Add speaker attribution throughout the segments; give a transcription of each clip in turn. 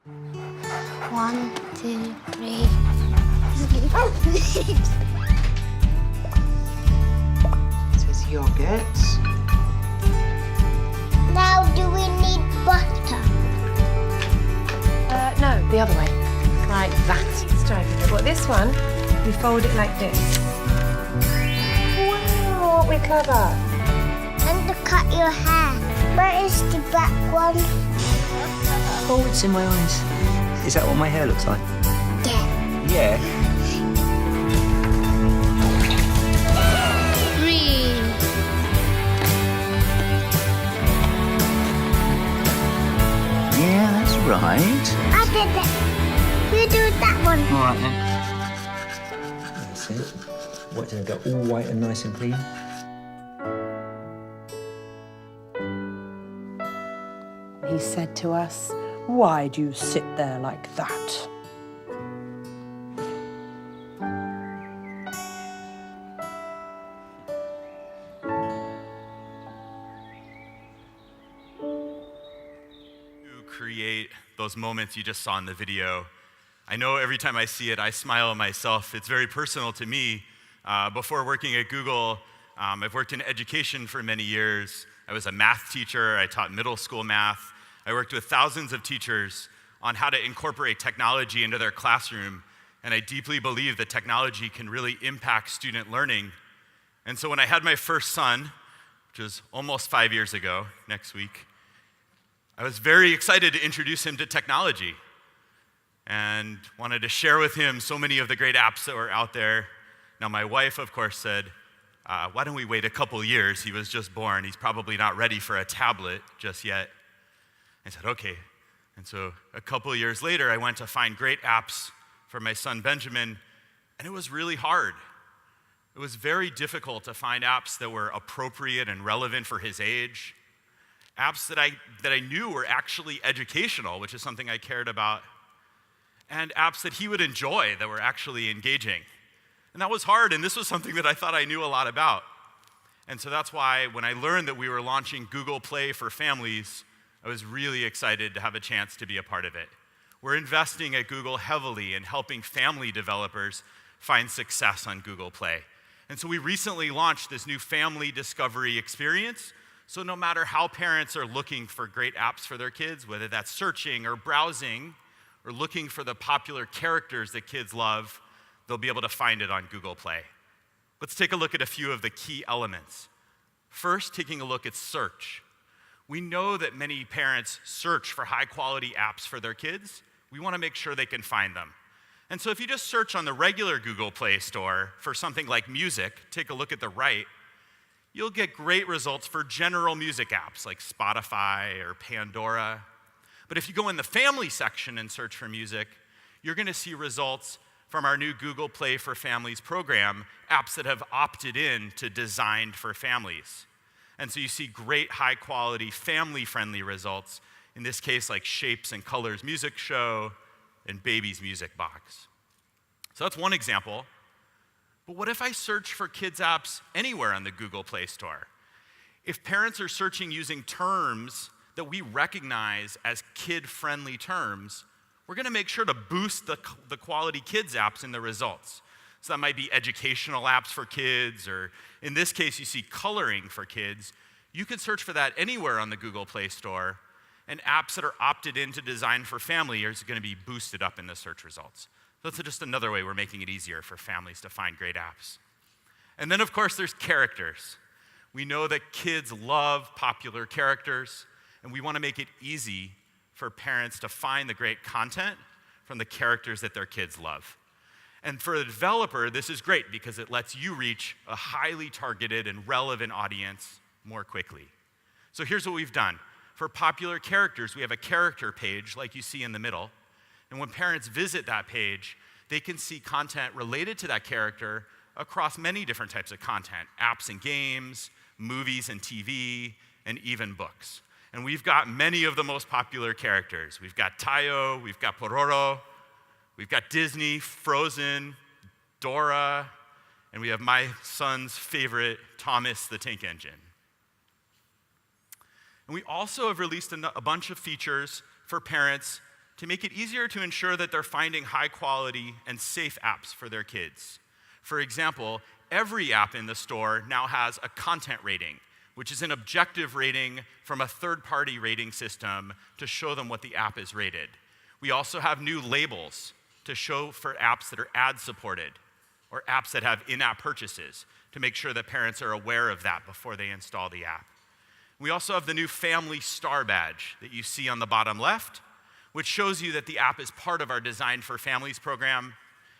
Speaker 1: 1, 2, 3.
Speaker 2: Says yogurt.
Speaker 1: Now do we need butter?
Speaker 3: No, the other way. Like that. It's triangular. But this one, we fold it like this. Wow, aren't we clever?
Speaker 1: And to cut your hair. Where is the black one?
Speaker 4: Oh, it's in my eyes. Is that what my hair looks like?
Speaker 1: Yeah.
Speaker 4: Yeah.
Speaker 1: Green.
Speaker 4: Yeah, that's right.
Speaker 1: I did it. You do that one.
Speaker 4: All right then. That's it. What, did I go all white and nice and clean?
Speaker 3: He said to us, "Why do you sit there like that?"
Speaker 5: To create those moments you just saw in the video. I know every time I see it, I smile myself. It's very personal to me. Before working at Google, I've worked in education for many years. I was a math teacher. I taught middle school math. I worked with thousands of teachers on how to incorporate technology into their classroom, and I deeply believe that technology can really impact student learning. And so when I had my first son, which was almost 5 years ago, next week, I was very excited to introduce him to technology and wanted to share with him so many of the great apps that were out there. Now, my wife, of course, said, why don't we wait a couple years? He was just born. He's probably not ready for a tablet just yet. I said, okay. And so a couple years later, I went to find great apps for my son Benjamin, and it was really hard. It was very difficult to find apps that were appropriate and relevant for his age, apps that I knew were actually educational, which is something I cared about, and apps that he would enjoy that were actually engaging. And that was hard, and this was something that I thought I knew a lot about. And so that's why when I learned that we were launching Google Play for families, I was really excited to have a chance to be a part of it. We're investing at Google heavily in helping family developers find success on Google Play. And so we recently launched this new family discovery experience. So no matter how parents are looking for great apps for their kids, whether that's searching or browsing or looking for the popular characters that kids love, they'll be able to find it on Google Play. Let's take a look at a few of the key elements. First, taking a look at search. We know that many parents search for high-quality apps for their kids. We want to make sure they can find them. And so if you just search on the regular Google Play Store for something like music, take a look at the right, you'll get great results for general music apps like Spotify or Pandora. But if you go in the family section and search for music, you're going to see results from our new Google Play for Families program, apps that have opted in to Designed for Families. And so you see great high-quality, family-friendly results, in this case like Shapes and Colors Music Show and Baby's Music Box. So that's one example. But what if I search for kids' apps anywhere on the Google Play Store? If parents are searching using terms that we recognize as kid-friendly terms, we're going to make sure to boost the quality kids' apps in the results. So that might be educational apps for kids, or in this case, you see coloring for kids. You can search for that anywhere on the Google Play Store, and apps that are opted into Design for Family are going to be boosted up in the search results. So that's just another way we're making it easier for families to find great apps. And then, of course, there's characters. We know that kids love popular characters, and we want to make it easy for parents to find the great content from the characters that their kids love. And for the developer, this is great because it lets you reach a highly targeted and relevant audience more quickly. So here's what we've done. For popular characters, we have a character page like you see in the middle. And when parents visit that page, they can see content related to that character across many different types of content, apps and games, movies and TV, and even books. And we've got many of the most popular characters. We've got Tayo, we've got Pororo, we've got Disney, Frozen, Dora, and we have my son's favorite, Thomas the Tank Engine. And we also have released a bunch of features for parents to make it easier to ensure that they're finding high quality and safe apps for their kids. For example, every app in the store now has a content rating, which is an objective rating from a third-party rating system to show them what the app is rated. We also have new labels to show for apps that are ad-supported or apps that have in-app purchases to make sure that parents are aware of that before they install the app. We also have the new Family Star badge that you see on the bottom left, which shows you that the app is part of our Design for Families program,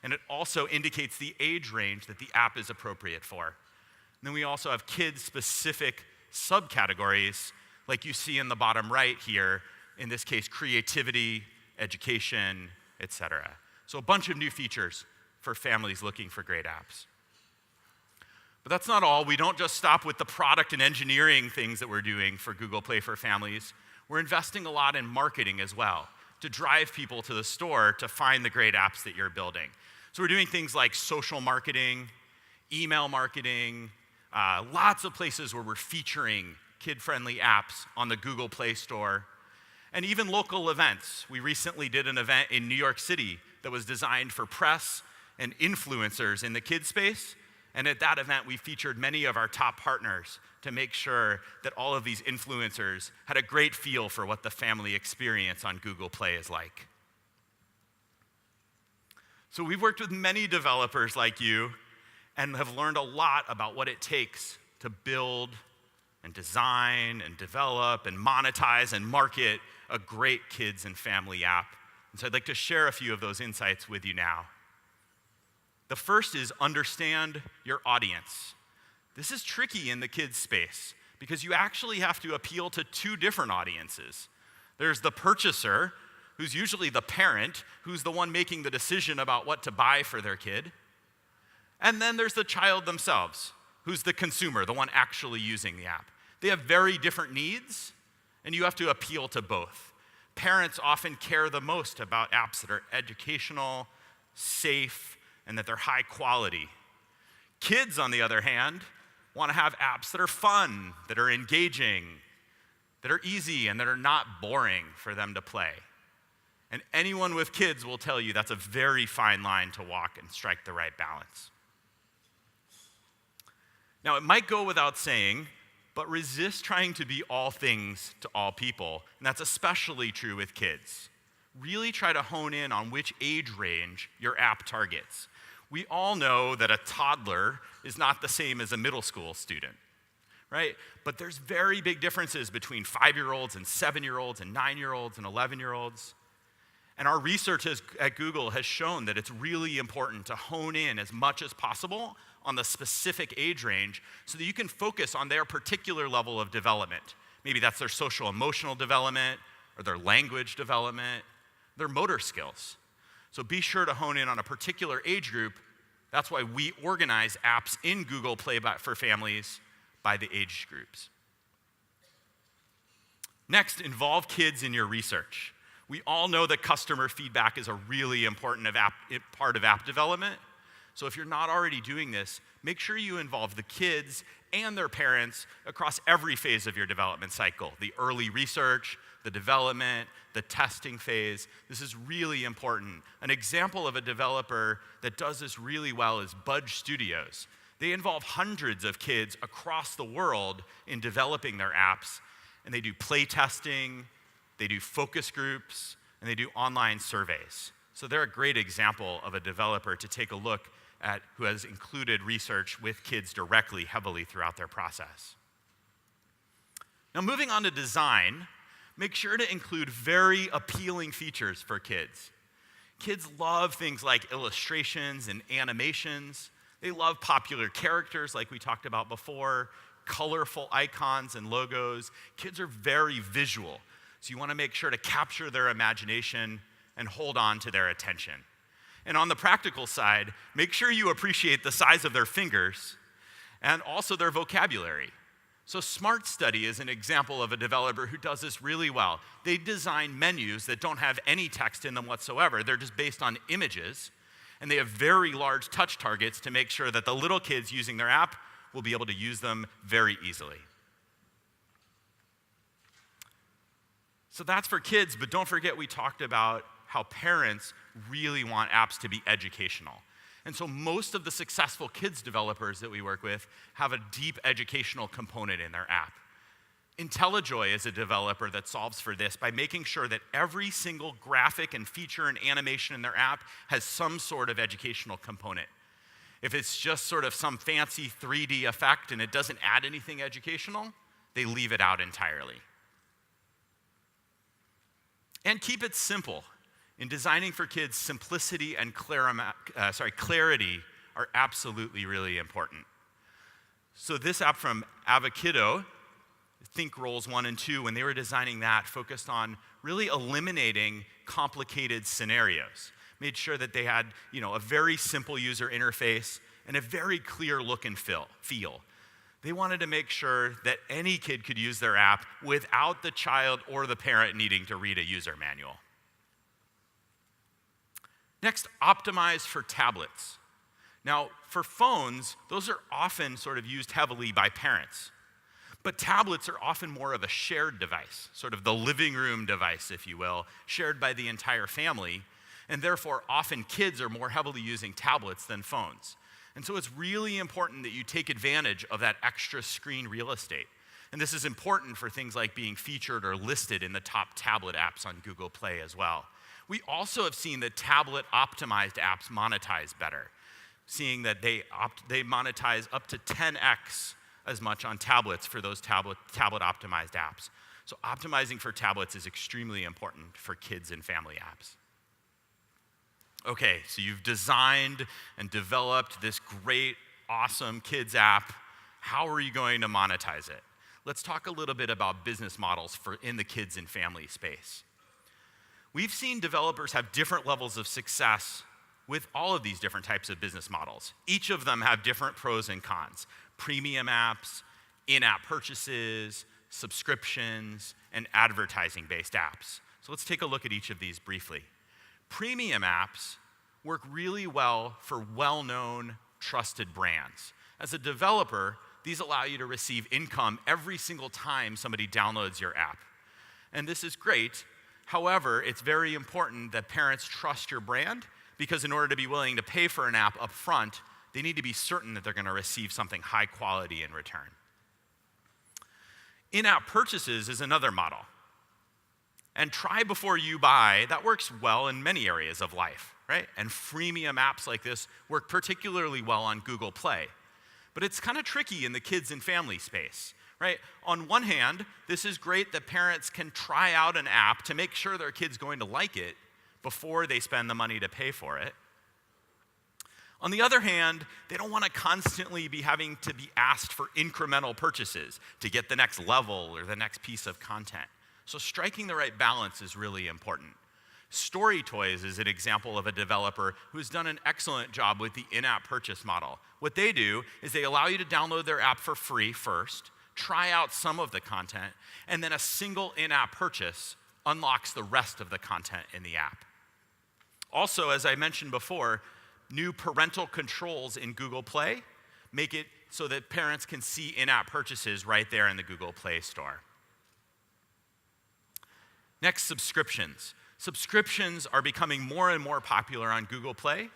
Speaker 5: and it also indicates the age range that the app is appropriate for. And then we also have kids-specific subcategories, like you see in the bottom right here, in this case, creativity, education, etc. So a bunch of new features for families looking for great apps. But that's not all. We don't just stop with the product and engineering things that we're doing for Google Play for Families. We're investing a lot in marketing as well to drive people to the store to find the great apps that you're building. So we're doing things like social marketing, email marketing, lots of places where we're featuring kid-friendly apps on the Google Play Store, and even local events. We recently did an event in New York City that was designed for press and influencers in the kids space, and at that event we featured many of our top partners to make sure that all of these influencers had a great feel for what the family experience on Google Play is like. So we've worked with many developers like you and have learned a lot about what it takes to build and design and develop and monetize and market a great kids and family app. And so I'd like to share a few of those insights with you now. The first is understand your audience. This is tricky in the kids space because you actually have to appeal to two different audiences. There's the purchaser, who's usually the parent, who's the one making the decision about what to buy for their kid. And then there's the child themselves, who's the consumer, the one actually using the app. They have very different needs, and you have to appeal to both. Parents often care the most about apps that are educational, safe, and that they're high quality. Kids, on the other hand, want to have apps that are fun, that are engaging, that are easy, and that are not boring for them to play. And anyone with kids will tell you that's a very fine line to walk and strike the right balance. Now, it might go without saying, but resist trying to be all things to all people, and that's especially true with kids. Really try to hone in on which age range your app targets. We all know that a toddler is not the same as a middle school student, right? But there's very big differences between 5-year-olds and 7-year-olds and 9-year-olds and 11-year-olds. And our research at Google has shown that it's really important to hone in as much as possible on the specific age range so that you can focus on their particular level of development. Maybe that's their social emotional development or their language development, their motor skills. So be sure to hone in on a particular age group. That's why we organize apps in Google Play for Families by the age groups. Next, involve kids in your research. We all know that customer feedback is a really important part of app development. So if you're not already doing this, make sure you involve the kids and their parents across every phase of your development cycle. The early research, the development, the testing phase. This is really important. An example of a developer that does this really well is Budge Studios. They involve hundreds of kids across the world in developing their apps, and they do play testing, they do focus groups, and they do online surveys. So they're a great example of a developer to take a look at who has included research with kids directly, heavily throughout their process. Now, moving on to design, make sure to include very appealing features for kids. Kids love things like illustrations and animations. They love popular characters like we talked about before, colorful icons and logos. Kids are very visual. So you want to make sure to capture their imagination and hold on to their attention. And on the practical side, make sure you appreciate the size of their fingers and also their vocabulary. So Smart Study is an example of a developer who does this really well. They design menus that don't have any text in them whatsoever. They're just based on images, and they have very large touch targets to make sure that the little kids using their app will be able to use them very easily. So that's for kids, but don't forget we talked about how parents really want apps to be educational. And so most of the successful kids developers that we work with have a deep educational component in their app. IntelliJoy is a developer that solves for this by making sure that every single graphic and feature and animation in their app has some sort of educational component. If it's just sort of some fancy 3D effect and it doesn't add anything educational, they leave it out entirely. And keep it simple. In designing for kids, simplicity and clarity are absolutely really important. So this app from Avokiddo, Think Roles 1 and 2, when they were designing that, focused on really eliminating complicated scenarios. Made sure that they had, a very simple user interface and a very clear look and feel. They wanted to make sure that any kid could use their app without the child or the parent needing to read a user manual. Next, optimize for tablets. Now, for phones, those are often sort of used heavily by parents. But tablets are often more of a shared device, sort of the living room device, if you will, shared by the entire family. And therefore, often kids are more heavily using tablets than phones. And so it's really important that you take advantage of that extra screen real estate. And this is important for things like being featured or listed in the top tablet apps on Google Play as well. We also have seen that tablet-optimized apps monetize better, seeing that they monetize up to 10x as much on tablets for those tablet-optimized apps. So optimizing for tablets is extremely important for kids and family apps. Okay, so you've designed and developed this great, awesome kids app. How are you going to monetize it? Let's talk a little bit about business models in the kids and family space. We've seen developers have different levels of success with all of these different types of business models. Each of them have different pros and cons. Premium apps, in-app purchases, subscriptions, and advertising-based apps. So let's take a look at each of these briefly. Premium apps work really well for well-known, trusted brands. As a developer, these allow you to receive income every single time somebody downloads your app. And this is great. However, it's very important that parents trust your brand, because in order to be willing to pay for an app up front, they need to be certain that they're going to receive something high quality in return. In-app purchases is another model. And try before you buy, that works well in many areas of life, right? And freemium apps like this work particularly well on Google Play. But it's kind of tricky in the kids and family space, right? On one hand, this is great that parents can try out an app to make sure their kid's going to like it before they spend the money to pay for it. On the other hand, they don't want to constantly be having to be asked for incremental purchases to get the next level or the next piece of content. So striking the right balance is really important. Story Toys is an example of a developer who's done an excellent job with the in-app purchase model. What they do is they allow you to download their app for free first, try out some of the content, and then a single in-app purchase unlocks the rest of the content in the app. Also, as I mentioned before, new parental controls in Google Play make it so that parents can see in-app purchases right there in the Google Play Store. Next, subscriptions. Subscriptions are becoming more and more popular on Google Play,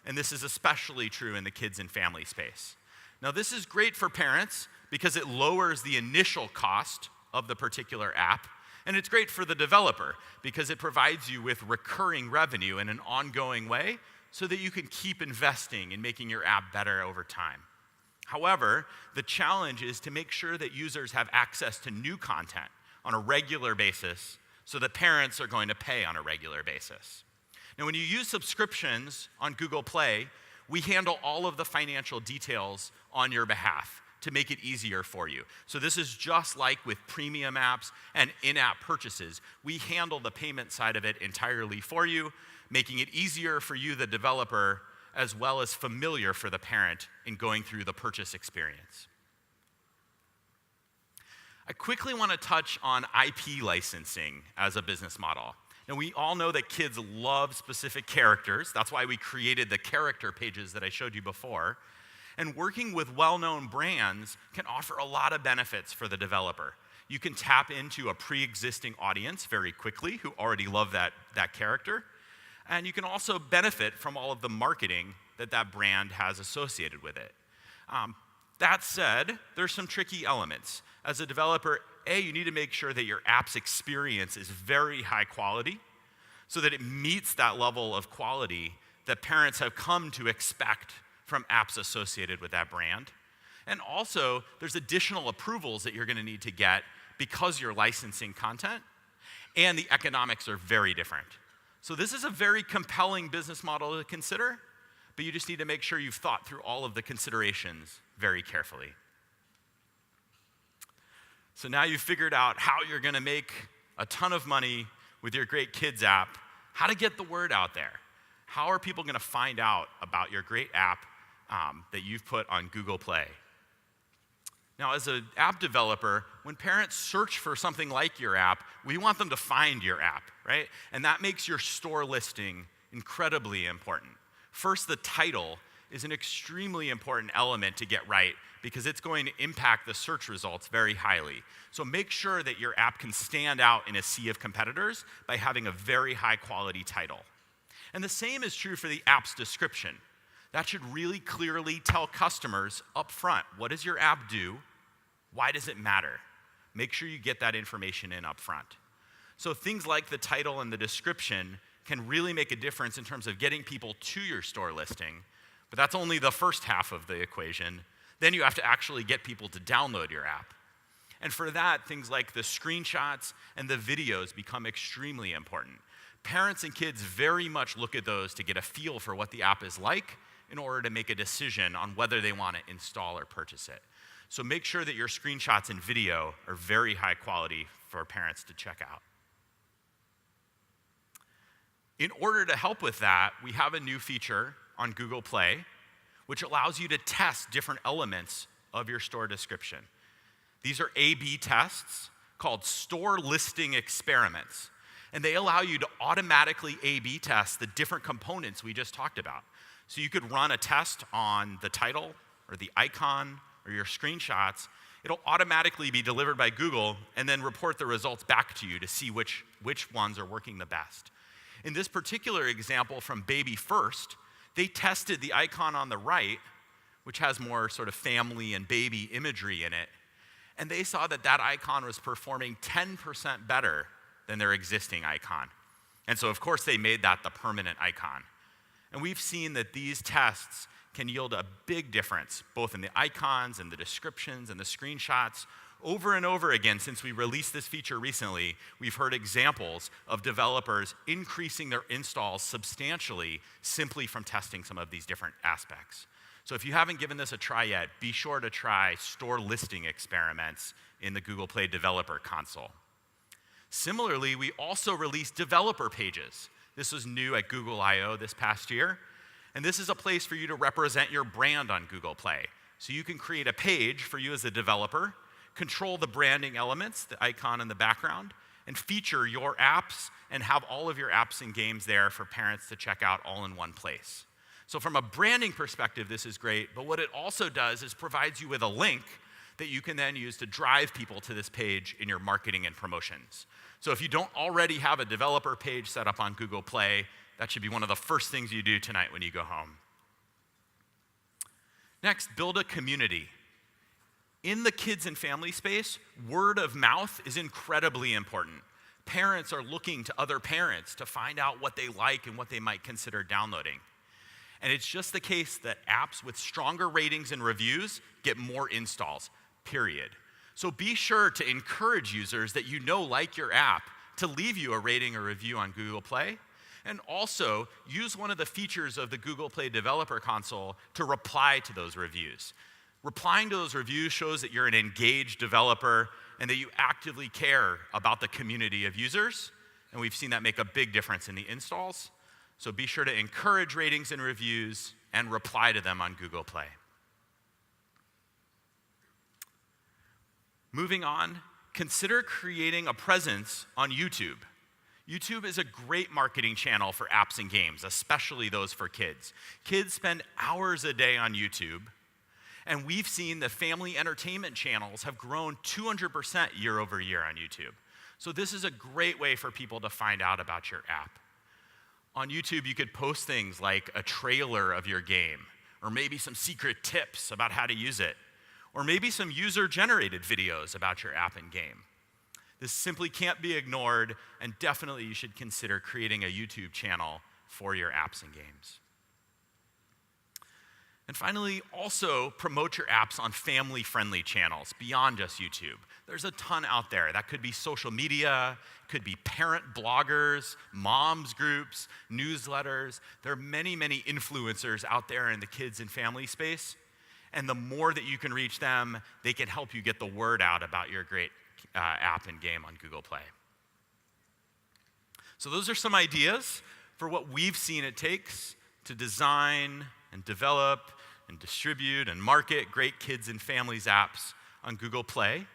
Speaker 5: and this is especially true in the kids and family space. Now, this is great for parents because it lowers the initial cost of the particular app, and it's great for the developer because it provides you with recurring revenue in an ongoing way so that you can keep investing in making your app better over time. However, the challenge is to make sure that users have access to new content on a regular basis so that parents are going to pay on a regular basis. Now, when you use subscriptions on Google Play, we handle all of the financial details on your behalf to make it easier for you. So this is just like with premium apps and in-app purchases. We handle the payment side of it entirely for you, making it easier for you, the developer, as well as familiar for the parent in going through the purchase experience. I quickly want to touch on IP licensing as a business model. And we all know that kids love specific characters. That's why we created the character pages that I showed you before. And working with well-known brands can offer a lot of benefits for the developer. You can tap into a pre-existing audience very quickly who already love that character. And you can also benefit from all of the marketing that brand has associated with it. That said, there's some tricky elements. As a developer, you need to make sure that your app's experience is very high quality so that it meets that level of quality that parents have come to expect from apps associated with that brand. And also, there's additional approvals that you're going to need to get because you're licensing content, and the economics are very different. So this is a very compelling business model to consider, but you just need to make sure you've thought through all of the considerations very carefully. So now you've figured out how you're going to make a ton of money with your great kids app, how to get the word out there. How are people going to find out about your great app that you've put on Google Play? Now, as an app developer, when parents search for something like your app, we want them to find your app, right? And that makes your store listing incredibly important. First, the title is an extremely important element to get right because it's going to impact the search results very highly. So make sure that your app can stand out in a sea of competitors by having a very high quality title. And the same is true for the app's description. That should really clearly tell customers up front, what does your app do? Why does it matter? Make sure you get that information in up front. So things like the title and the description can really make a difference in terms of getting people to your store listing, but that's only the first half of the equation. Then you have to actually get people to download your app. And for that, things like the screenshots and the videos become extremely important. Parents and kids very much look at those to get a feel for what the app is like in order to make a decision on whether they want to install or purchase it. So make sure that your screenshots and video are very high quality for parents to check out. In order to help with that, we have a new feature on Google Play, which allows you to test different elements of your store description. These are A/B tests called store listing experiments, and they allow you to automatically A/B test the different components we just talked about. So you could run a test on the title or the icon or your screenshots. It'll automatically be delivered by Google and then report the results back to you to see which ones are working the best. In this particular example from Baby First, they tested the icon on the right, which has more sort of family and baby imagery in it, and they saw that icon was performing 10% better than their existing icon. And so, of course, they made that the permanent icon. And we've seen that these tests can yield a big difference, both in the icons and the descriptions and the screenshots. Over and over again, since we released this feature recently, we've heard examples of developers increasing their installs substantially simply from testing some of these different aspects. So if you haven't given this a try yet, be sure to try store listing experiments in the Google Play Developer Console. Similarly, we also released developer pages. This was new at Google I/O this past year. And this is a place for you to represent your brand on Google Play. So you can create a page for you as a developer, control the branding elements, the icon in the background, and feature your apps and have all of your apps and games there for parents to check out all in one place. So from a branding perspective, this is great, but what it also does is provides you with a link that you can then use to drive people to this page in your marketing and promotions. So if you don't already have a developer page set up on Google Play, that should be one of the first things you do tonight when you go home. Next, build a community. In the kids and family space, word of mouth is incredibly important. Parents are looking to other parents to find out what they like and what they might consider downloading. And it's just the case that apps with stronger ratings and reviews get more installs, period. So be sure to encourage users that you know like your app to leave you a rating or review on Google Play. And also, use one of the features of the Google Play Developer Console to reply to those reviews. Replying to those reviews shows that you're an engaged developer and that you actively care about the community of users. And we've seen that make a big difference in the installs. So be sure to encourage ratings and reviews and reply to them on Google Play. Moving on, consider creating a presence on YouTube. YouTube is a great marketing channel for apps and games, especially those for kids. Kids spend hours a day on YouTube, And we've seen the family entertainment channels have grown 200% year over year on YouTube. So this is a great way for people to find out about your app. On YouTube, you could post things like a trailer of your game, or maybe some secret tips about how to use it, or maybe some user-generated videos about your app and game. This simply can't be ignored, and definitely you should consider creating a YouTube channel for your apps and games. And finally, also promote your apps on family-friendly channels beyond just YouTube. There's a ton out there. That could be social media, could be parent bloggers, moms groups, newsletters. There are many, many influencers out there in the kids and family space. And the more that you can reach them, they can help you get the word out about your great app and game on Google Play. So those are some ideas for what we've seen it takes to design and develop and distribute and market great kids and families apps on Google Play.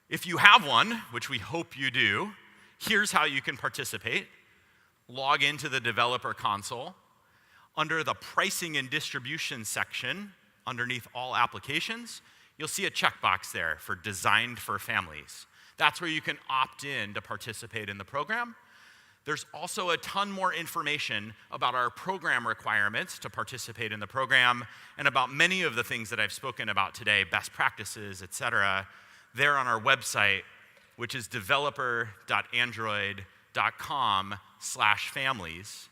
Speaker 5: If you have one, which we hope you do, here's how you can participate. Log into the developer console. Under the pricing and distribution section, underneath all applications, you'll see a checkbox there for designed for families. That's where you can opt in to participate in the program. There's also a ton more information about our program requirements to participate in the program and about many of the things that I've spoken about today, best practices, etc., there on our website, which is developer.android.com/families.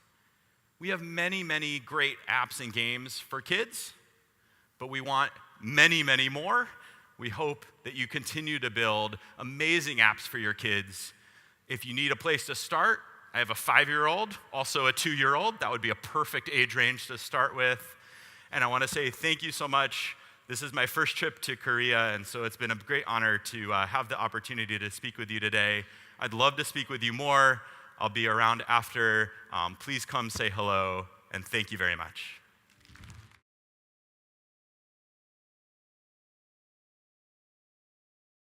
Speaker 5: We have many, many great apps and games for kids, but we want many, many more. We hope that you continue to build amazing apps for your kids. If you need a place to start, I have a 5-year-old, also a 2-year-old. That would be a perfect age range to start with. And I want to say thank you so much. This is my first trip to Korea, and so it's been a great honor to have the opportunity to speak with you today. I'd love to speak with you more. I'll be around after. Please come say hello, and thank you very much.